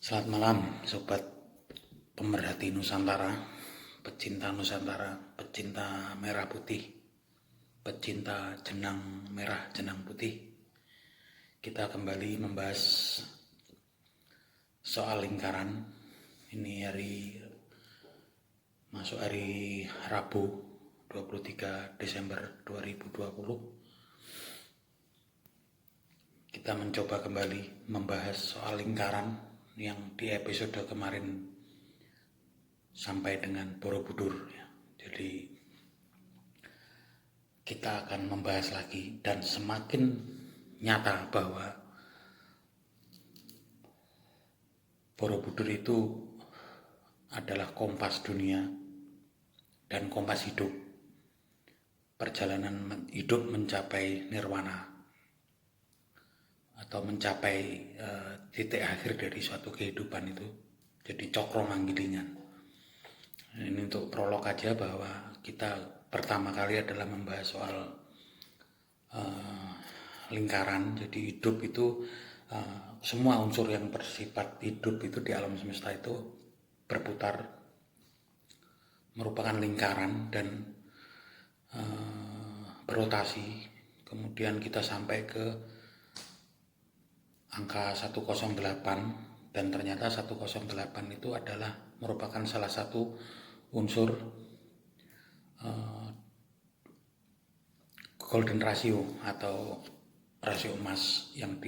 Selamat malam, sobat pemerhati Nusantara, pecinta Nusantara, pecinta merah putih, pecinta jenang merah, jenang putih. Kita kembali membahas soal lingkaran. Ini masuk hari Rabu 23 Desember 2020. Kita mencoba kembali membahas soal lingkaran yang di episode kemarin sampai dengan Borobudur ya. Jadi kita akan membahas lagi dan semakin nyata bahwa Borobudur itu adalah kompas dunia dan kompas hidup. Perjalanan hidup mencapai nirwana atau mencapai titik akhir dari suatu kehidupan itu. Jadi cokro manggilingan. Ini untuk prolog aja bahwa kita pertama kali adalah membahas soal lingkaran. Jadi hidup itu semua unsur yang bersifat hidup itu di alam semesta itu berputar, merupakan lingkaran dan berotasi. Kemudian kita sampai ke angka 108 dan ternyata 108 itu adalah merupakan salah satu unsur golden ratio atau rasio emas yang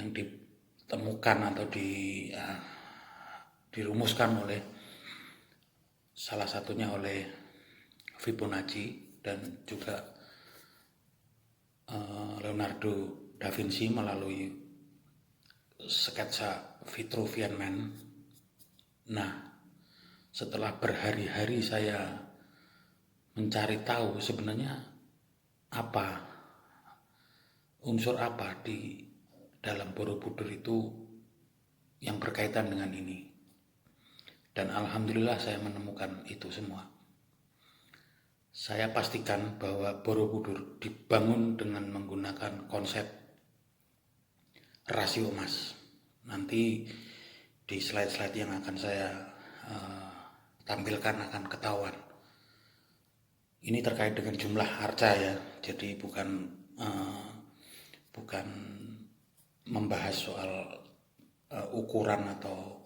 ditemukan atau dirumuskan oleh salah satunya oleh Fibonacci dan juga Leonardo da Vinci melalui sketsa Vitruvian Man. Nah, setelah berhari-hari saya mencari tahu sebenarnya unsur apa di dalam Borobudur itu yang berkaitan dengan ini. Dan alhamdulillah saya menemukan itu semua. Saya pastikan bahwa Borobudur dibangun dengan menggunakan konsep rasio emas. Nanti di slide-slide yang akan saya tampilkan akan ketahuan. Ini terkait dengan jumlah arca ya, jadi bukan membahas soal ukuran atau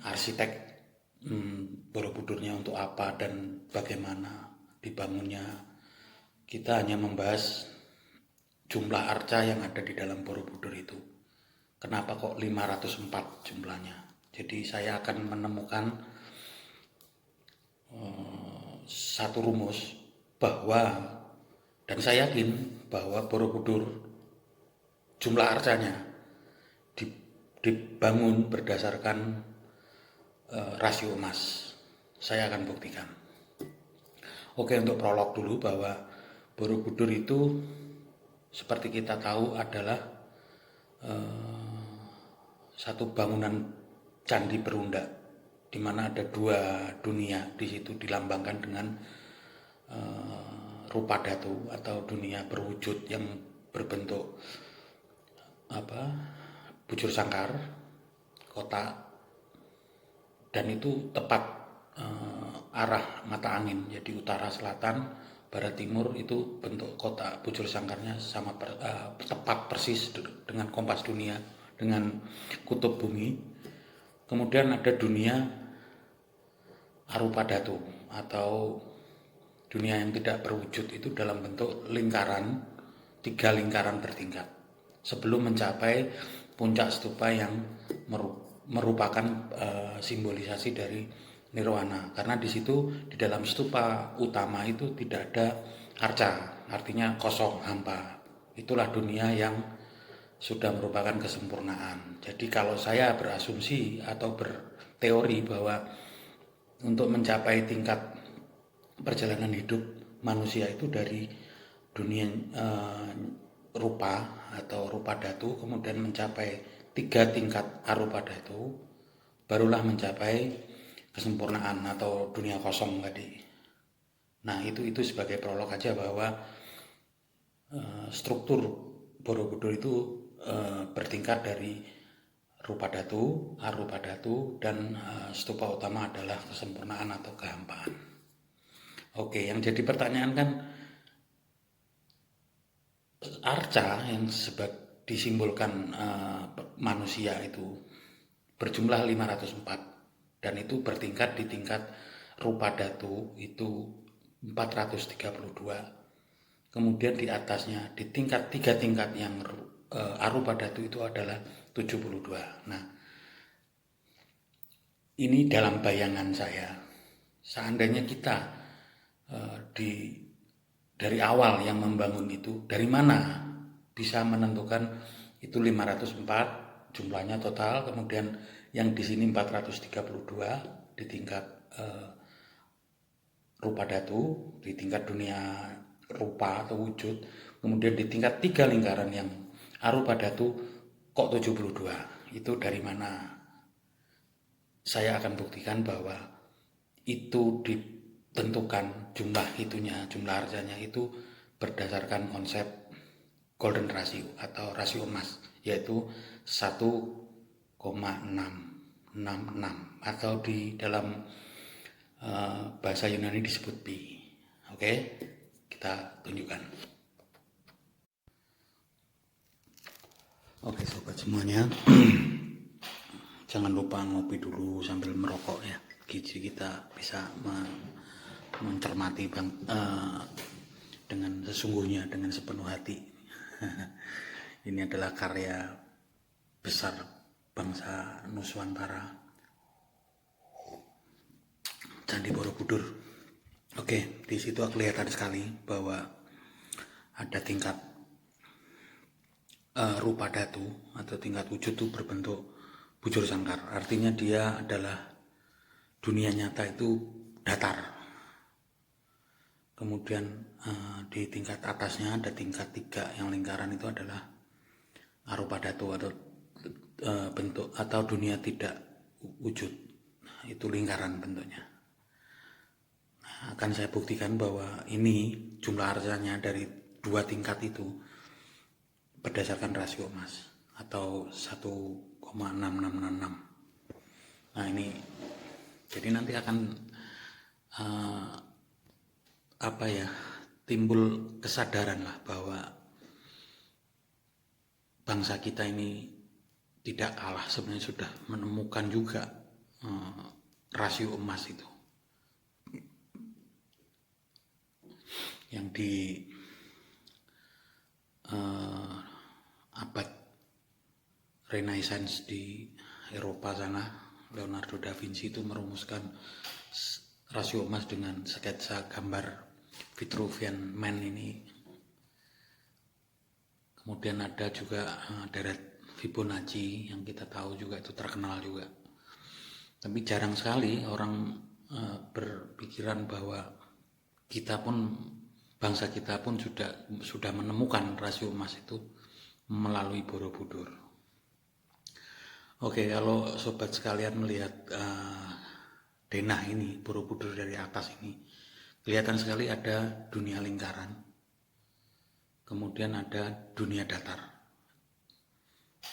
arsitek Borobudurnya untuk apa dan bagaimana dibangunnya. Kita hanya membahas jumlah arca yang ada di dalam Borobudur itu. Kenapa kok 504 jumlahnya? Jadi saya akan menemukan satu rumus bahwa, dan saya yakin bahwa Borobudur jumlah arcanya dibangun berdasarkan rasio emas. Saya akan buktikan. Oke, untuk prolog dulu bahwa Borobudur itu seperti kita tahu adalah satu bangunan candi berundak di mana ada dua dunia. Di situ dilambangkan dengan rupa datu atau dunia berwujud yang berbentuk bujur sangkar, kotak, dan itu tepat arah mata angin. Jadi utara, selatan, barat, timur itu bentuk kotak bujur sangkarnya sama tepat persis dengan kompas dunia, dengan kutub bumi. Kemudian ada dunia arupa datu atau dunia yang tidak berwujud, itu dalam bentuk lingkaran, 3 lingkaran bertingkat sebelum mencapai puncak stupa yang merupakan simbolisasi dari nirwana. Karena di situ di dalam stupa utama itu tidak ada arca, artinya kosong, hampa. Itulah dunia yang sudah merupakan kesempurnaan. Jadi kalau saya berasumsi atau berteori bahwa untuk mencapai tingkat perjalanan hidup manusia itu dari dunia rupa atau rupa datu, kemudian mencapai 3 tingkat arupa datu, barulah mencapai kesempurnaan atau dunia kosong tadi. Nah itu sebagai prolog aja bahwa struktur Borobudur itu bertingkat dari rupa datu, arupa datu, dan stupa utama adalah kesempurnaan atau kehampaan. Oke, yang jadi pertanyaan kan arca yang disimbolkan manusia itu berjumlah 504 dan itu bertingkat di tingkat rupa datu itu 432. Kemudian di atasnya di tingkat 3 tingkat yang arupa datu itu adalah 72. Nah, ini dalam bayangan saya. Seandainya kita dari awal yang membangun itu, dari mana bisa menentukan itu 504 jumlahnya total, kemudian yang di sini 432 di tingkat rupa datu, di tingkat dunia rupa atau wujud, kemudian di tingkat 3 lingkaran yang arupa datu kok 72. Itu dari mana? Saya akan buktikan bahwa itu ditentukan jumlah arcanya itu berdasarkan konsep golden ratio atau rasio emas, yaitu 1,666 atau di dalam bahasa Yunani disebut pi. Oke, kita tunjukkan. Oke sobat semuanya, jangan lupa ngopi dulu sambil merokok ya. Jadi kita bisa mencermati dengan sesungguhnya, dengan sepenuh hati. Ini adalah karya besar bangsa Nuswantara, Candi Borobudur. Oke, di situ kelihatan sekali bahwa ada tingkat rupa datu atau tingkat wujud itu berbentuk bujur sangkar. Artinya dia adalah dunia nyata itu datar. Kemudian di tingkat atasnya ada tingkat 3 yang lingkaran itu adalah arupa datu atau bentuk atau dunia tidak wujud. Itu lingkaran bentuknya. Nah, akan saya buktikan bahwa ini jumlah arcanya dari 2 tingkat itu berdasarkan rasio emas atau 1,6666. Nah ini jadi nanti akan timbul kesadaran lah bahwa bangsa kita ini tidak kalah, sebenarnya sudah menemukan juga rasio emas itu yang di abad Renaissance di Eropa sana. Leonardo da Vinci itu merumuskan rasio emas dengan sketsa gambar Vitruvian Man ini. Kemudian ada juga deret Fibonacci yang kita tahu juga itu terkenal juga. Tapi jarang sekali orang berpikiran bahwa bangsa kita pun sudah menemukan rasio emas itu melalui Borobudur. Oke, kalau sobat sekalian melihat denah ini, Borobudur dari atas ini, kelihatan sekali ada dunia lingkaran, kemudian ada dunia datar.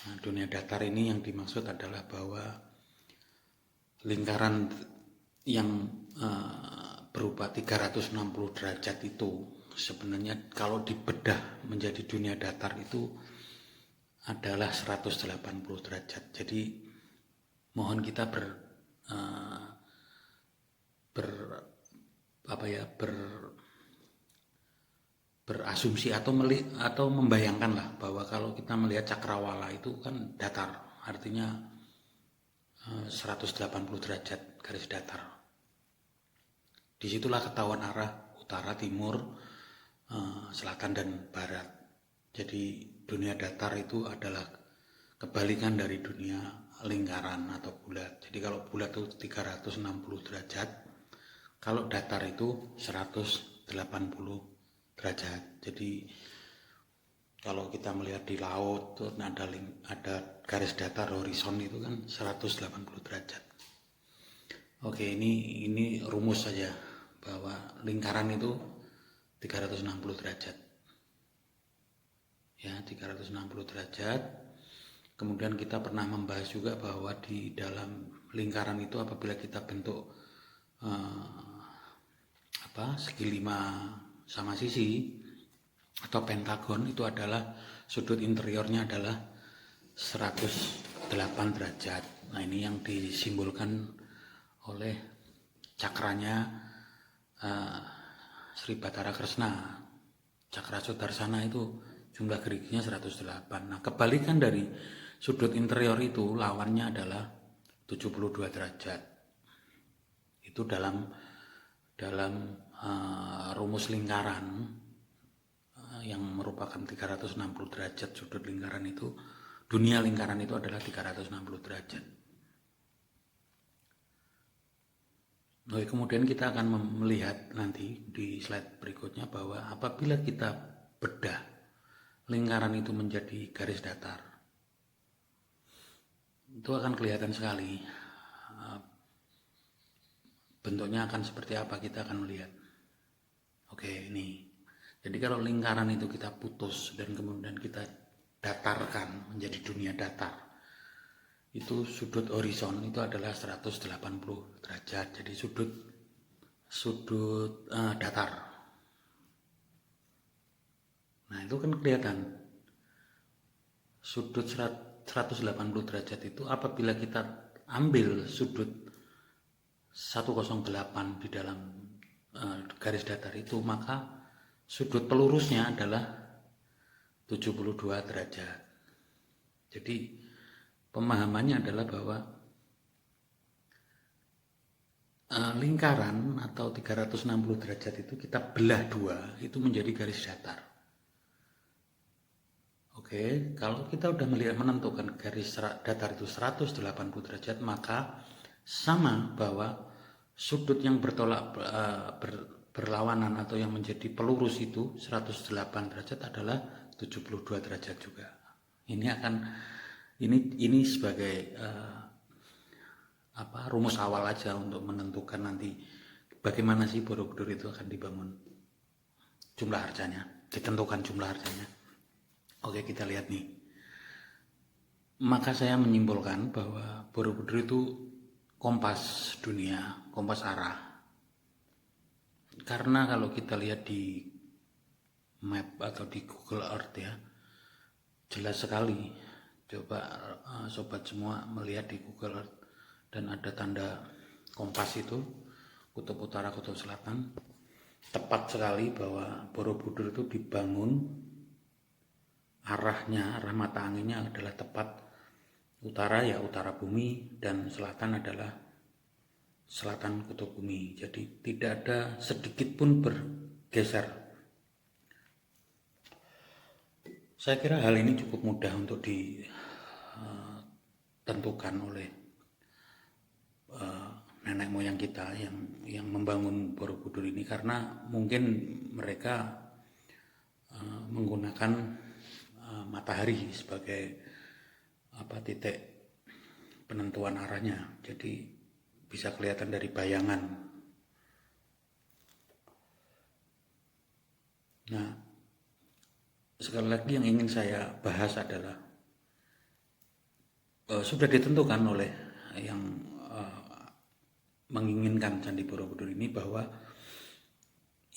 Nah, dunia datar ini yang dimaksud adalah bahwa lingkaran yang berupa 360 derajat itu sebenarnya kalau dibedah menjadi dunia datar itu adalah 180 derajat. Jadi mohon kita berasumsi atau membayangkan lah bahwa kalau kita melihat cakrawala itu kan datar, artinya 180 derajat garis datar. Disitulah ketahuan arah utara, timur, selatan dan barat. Jadi dunia datar itu adalah kebalikan dari dunia lingkaran atau bulat. Jadi kalau bulat itu 360 derajat, kalau datar itu 180 derajat. Jadi kalau kita melihat di laut tuh ada garis datar horizon itu kan 180 derajat. Oke, ini rumus saja bahwa lingkaran itu 360 derajat. ya 360 derajat. Kemudian kita pernah membahas juga bahwa di dalam lingkaran itu apabila kita bentuk segi 5 sama sisi atau pentagon, itu adalah sudut interiornya adalah 108 derajat. Nah, ini yang disimbolkan oleh cakranya Sri Bathara Kresna. Cakra Sudarsana itu jumlah geriginya 108. Nah, kebalikan dari sudut interior itu lawannya adalah 72 derajat. Itu dalam rumus lingkaran yang merupakan 360 derajat sudut lingkaran itu, dunia lingkaran itu adalah 360 derajat. Oke, kemudian kita akan melihat nanti di slide berikutnya bahwa apabila kita bedah lingkaran itu menjadi garis datar, itu akan kelihatan sekali bentuknya akan seperti apa, kita akan melihat. Oke, ini. Jadi kalau lingkaran itu kita putus dan kemudian kita datarkan menjadi dunia datar, itu sudut horizon itu adalah 180 derajat. Jadi sudut datar. Nah, itu kan kelihatan sudut 180 derajat itu apabila kita ambil sudut 108 di dalam garis datar itu, maka sudut pelurusnya adalah 72 derajat. Jadi pemahamannya adalah bahwa lingkaran atau 360 derajat itu kita belah dua, itu menjadi garis datar. Oke, kalau kita udah menentukan garis datar itu 180 derajat, maka sama bahwa sudut yang berlawanan atau yang menjadi pelurus itu 108 derajat adalah 72 derajat juga. Ini sebagai rumus awal aja untuk menentukan nanti bagaimana sih Borobudur itu akan dibangun, jumlah harjanya, ditentukan jumlah harjanya. Oke, kita lihat nih. Maka saya menyimpulkan bahwa Borobudur itu kompas dunia, kompas arah. Karena kalau kita lihat di map atau di Google Earth ya, jelas sekali. Coba sobat semua melihat di Google Earth dan ada tanda kompas itu, kutub utara, kutub selatan. Tepat sekali bahwa Borobudur itu dibangun arah mata anginnya adalah tepat utara, ya utara bumi, dan selatan adalah selatan kutub bumi. Jadi tidak ada sedikit pun bergeser. Saya kira hal ini cukup mudah untuk ditentukan oleh nenek moyang kita yang membangun Borobudur ini, karena mungkin mereka menggunakan matahari sebagai titik penentuan arahnya, jadi bisa kelihatan dari bayangan. Nah, sekali lagi yang ingin saya bahas adalah sudah ditentukan oleh yang menginginkan Candi Borobudur ini bahwa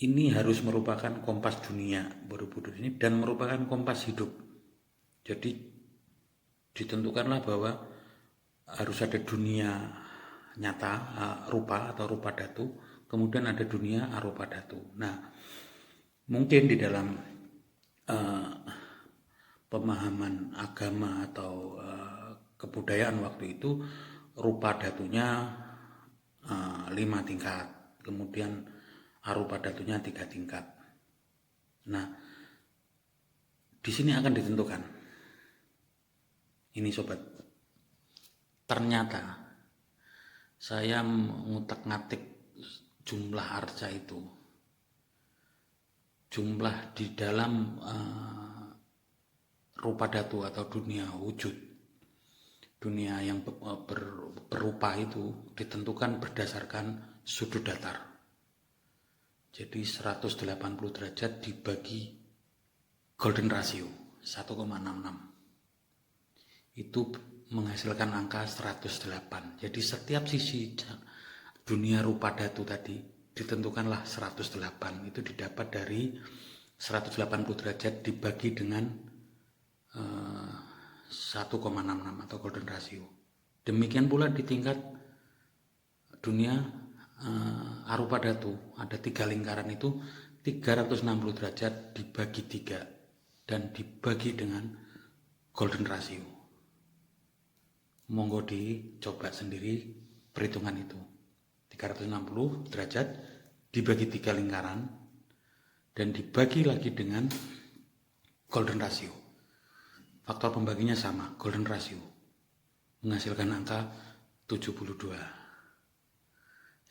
ini harus merupakan kompas dunia, Borobudur ini, dan merupakan kompas hidup. Jadi ditentukanlah bahwa harus ada dunia nyata, rupa atau rupa dhatu, kemudian ada dunia arupa dhatu. Nah, mungkin di dalam pemahaman agama atau kebudayaan waktu itu, rupa dhatunya 5 tingkat, kemudian arupa dhatunya 3 tingkat. Nah, di sini akan ditentukan. Ini sobat, ternyata saya ngutak-ngatik jumlah arca itu, jumlah di dalam rupa dhatu atau dunia wujud, dunia yang berupa itu ditentukan berdasarkan sudut datar. Jadi 180 derajat dibagi golden ratio. 1,66. Itu menghasilkan angka 108. Jadi setiap sisi dunia rupa datu tadi ditentukanlah 108. Itu didapat dari 180 derajat dibagi dengan 1,66 atau golden ratio. Demikian pula di tingkat dunia arupa datu, ada 3 lingkaran itu 360 derajat dibagi 3 dan dibagi dengan golden ratio. Monggo dicoba sendiri perhitungan itu. 360 derajat dibagi 3 lingkaran dan dibagi lagi dengan golden ratio. Faktor pembaginya sama, golden ratio. Menghasilkan angka 72.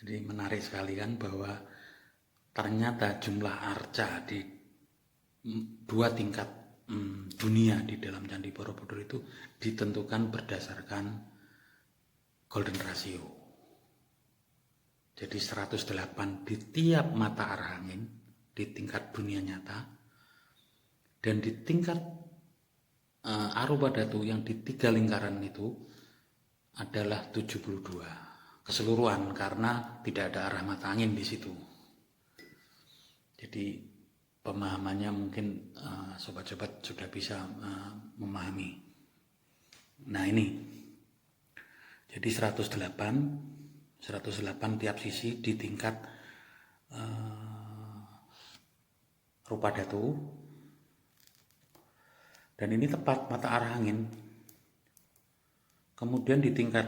Jadi menarik sekali kan bahwa ternyata jumlah arca di 2 tingkat dunia di dalam Candi Borobudur itu ditentukan berdasarkan golden ratio. Jadi 108 di tiap mata arah angin di tingkat dunia nyata, dan di tingkat arupa datu yang di 3 lingkaran itu adalah 72 keseluruhan, karena tidak ada arah mata angin di situ. Jadi pemahamannya mungkin sobat-sobat sudah bisa memahami. Nah ini, jadi 108 tiap sisi di tingkat rupa datu, dan ini tepat mata arah angin. Kemudian di tingkat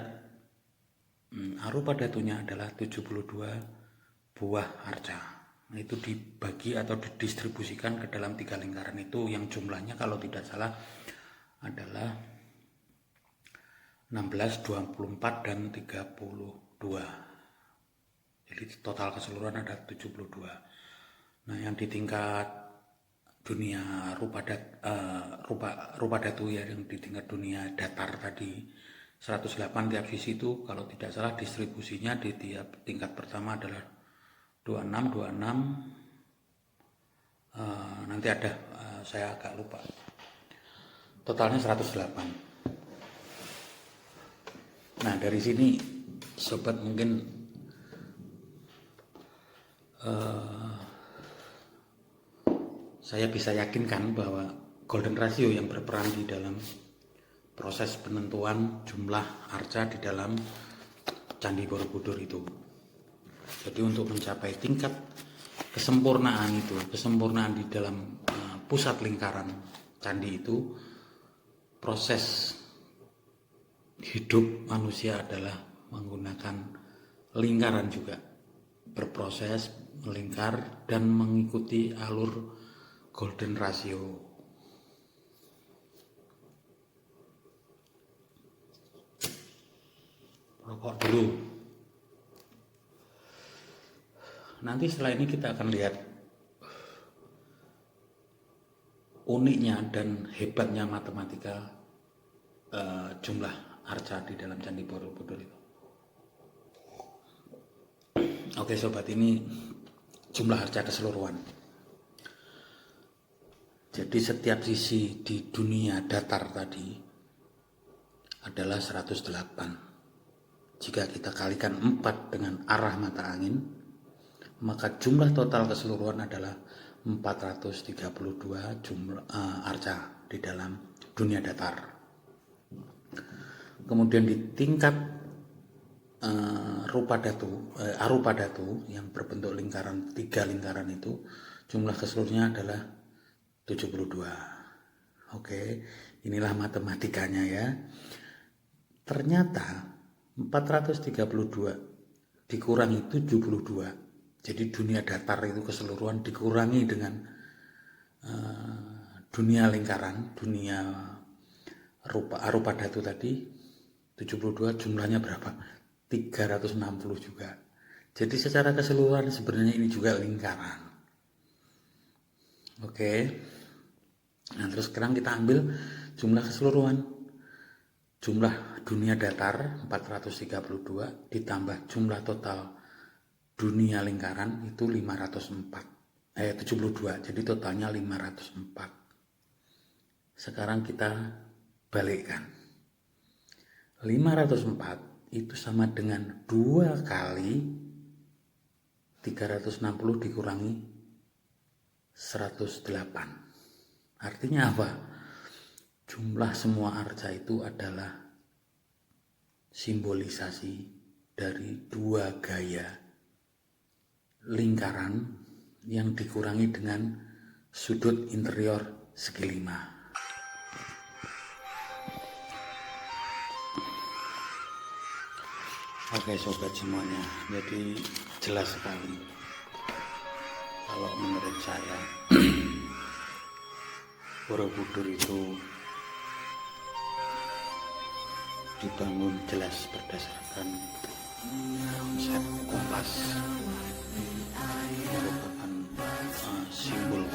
arupa datunya adalah 72 buah arca. Nah, itu dibagi atau didistribusikan ke dalam 3 lingkaran itu, yang jumlahnya kalau tidak salah adalah 16, 24, dan 32. Jadi total keseluruhan ada 72. Nah, yang di tingkat dunia rupa datu ya, yang di tingkat dunia datar tadi 108 tiap sisi itu, kalau tidak salah distribusinya di tiap tingkat pertama adalah 26, nanti ada, saya agak lupa, totalnya 108. Nah dari sini sobat mungkin saya bisa yakinkan bahwa golden ratio yang berperan di dalam proses penentuan jumlah arca di dalam Candi Borobudur itu. Jadi untuk mencapai tingkat kesempurnaan itu, kesempurnaan di dalam pusat lingkaran candi itu, proses hidup manusia adalah menggunakan lingkaran juga, berproses melingkar dan mengikuti alur golden ratio. Rokok dulu. Nanti setelah ini kita akan lihat uniknya dan hebatnya matematika jumlah arca di dalam Candi Borobudur itu. Oke sobat, ini jumlah arca keseluruhan. Jadi setiap sisi di dunia datar tadi adalah 108. Jika kita kalikan 4 dengan arah mata angin, maka jumlah total keseluruhan adalah 432 jumlah arca di dalam dunia datar. Kemudian di tingkat arupa datu yang berbentuk lingkaran, 3 lingkaran itu, jumlah keseluruhannya adalah 72. Oke, inilah matematikanya ya. Ternyata 432 dikurangi 72. Jadi dunia datar itu keseluruhan dikurangi dengan dunia lingkaran, dunia arupa datu tadi, 72 jumlahnya berapa? 360 juga. Jadi secara keseluruhan sebenarnya ini juga lingkaran. Oke. Nah terus sekarang kita ambil jumlah keseluruhan. Jumlah dunia datar 432 ditambah jumlah total dunia lingkaran itu 72. Jadi totalnya 504. Sekarang kita balikkan. 504 itu sama dengan 2 kali 360 dikurangi 108. Artinya apa? Jumlah semua arca itu adalah simbolisasi dari 2 gaya lingkaran yang dikurangi dengan sudut interior segi 5. Oke sobat semuanya, jadi jelas sekali kalau menurut saya Borobudur itu dibangun jelas berdasarkan konsep kompas, merupakan simbol